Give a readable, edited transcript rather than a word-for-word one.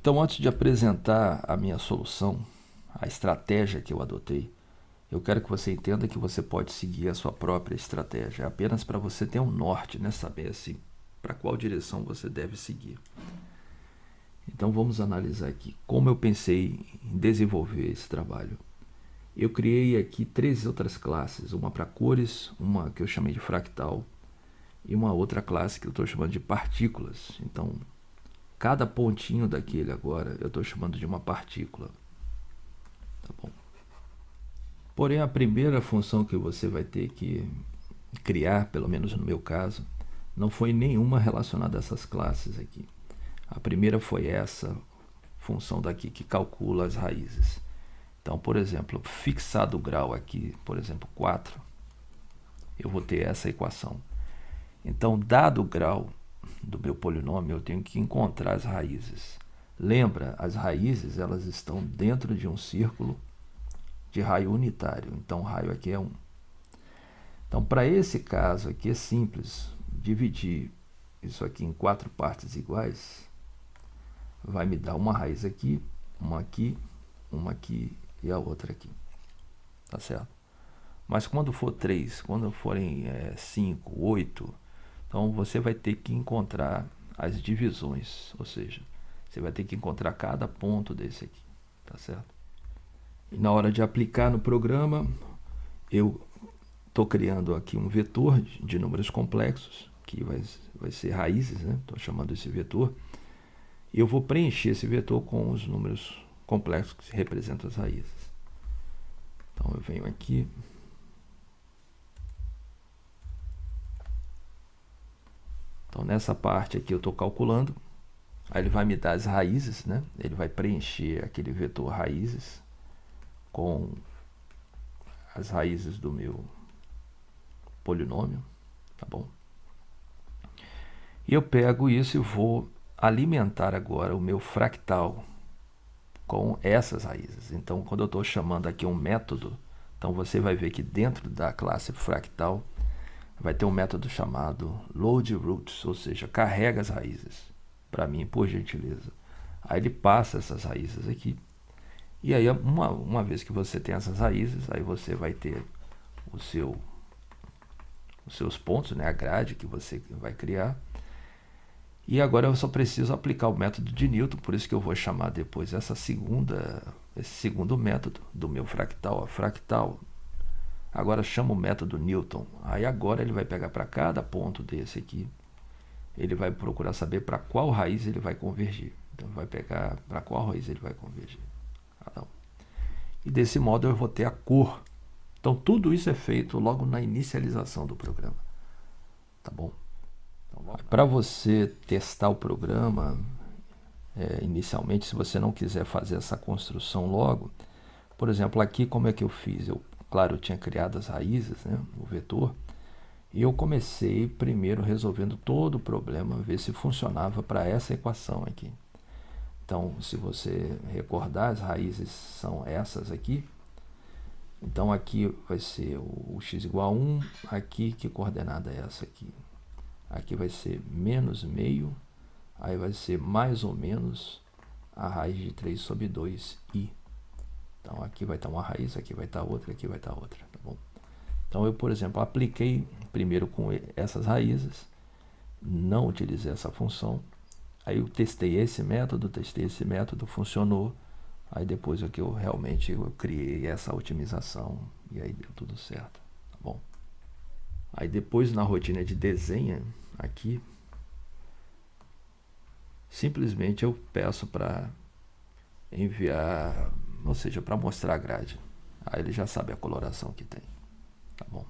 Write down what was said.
Então, antes de apresentar a minha solução, a estratégia que eu adotei, eu quero que você entenda que você pode seguir a sua própria estratégia, apenas para você ter um norte, né? Saber assim, para qual direção você deve seguir. Então vamos analisar aqui como eu pensei em desenvolver esse trabalho. Eu criei aqui 3 outras classes, uma para cores, uma que eu chamei de fractal e uma outra classe que eu estou chamando de partículas. Então, cada pontinho daquele agora eu estou chamando de uma partícula. Tá bom? Porém, a primeira função que você vai ter que criar, pelo menos no meu caso, não foi nenhuma relacionada a essas classes aqui. A primeira foi essa função daqui que calcula as raízes. Então, por exemplo, fixado o grau aqui, por exemplo, 4, eu vou ter essa equação. Então, dado o grau do meu polinômio, eu tenho que encontrar as raízes. Lembra, as raízes elas estão dentro de um círculo de raio unitário. Então, o raio aqui é 1. Então, para esse caso aqui é simples. Dividir isso aqui em 4 partes iguais vai me dar uma raiz aqui, uma aqui e a outra aqui. Tá certo? Mas quando for 3, quando forem 5, 8, então você vai ter que encontrar as divisões, ou seja, você vai ter que encontrar cada ponto desse aqui, tá certo? E na hora de aplicar no programa, eu estou criando aqui um vetor de números complexos, que vai ser raízes, né? Estou chamando esse vetor. E eu vou preencher esse vetor com os números complexos que representam as raízes. Então eu venho aqui. Então nessa parte aqui eu estou calculando. Aí ele vai me dar as raízes, né? Ele vai preencher aquele vetor raízes com as raízes do meu polinômio, tá bom? E eu pego isso e vou alimentar agora o meu fractal com essas raízes. Então, quando eu estou chamando aqui um método, então você vai ver que dentro da classe fractal vai ter um método chamado load roots, ou seja, carrega as raízes para mim, por gentileza. Aí ele passa essas raízes aqui. E aí, uma vez que você tem essas raízes, aí você vai ter os seus pontos, né, a grade que você vai criar. E agora eu só preciso aplicar o método de Newton, por isso que eu vou chamar depois esse segundo método do meu fractal, a fractal. Agora chama o método Newton. Aí agora ele vai pegar para cada ponto desse aqui, ele vai procurar saber para qual raiz ele vai convergir. Então vai pegar para qual raiz ele vai convergir. E desse modo eu vou ter a cor. Então tudo isso é feito logo na inicialização do programa. Tá bom? Para você testar o programa, inicialmente, se você não quiser fazer essa construção logo, por exemplo, aqui como é que eu fiz? Claro, eu tinha criado as raízes, né, o vetor, e eu comecei primeiro resolvendo todo o problema, ver se funcionava para essa equação aqui. Então, se você recordar, as raízes são essas aqui. Então, aqui vai ser o x igual a 1, aqui que coordenada é essa aqui? Aqui vai ser menos meio, aí vai ser mais ou menos a raiz de 3 sobre 2i. Então aqui vai estar uma raiz, aqui vai estar outra, aqui vai estar outra, tá bom? Então eu, por exemplo, apliquei primeiro com essas raízes, não utilizei essa função, aí eu testei esse método, funcionou, aí depois é que eu realmente criei essa otimização e aí deu tudo certo, tá bom? Aí depois na rotina de desenho, aqui, simplesmente eu peço para enviar, ou seja, para mostrar a grade. Aí ele já sabe a coloração que tem, tá bom?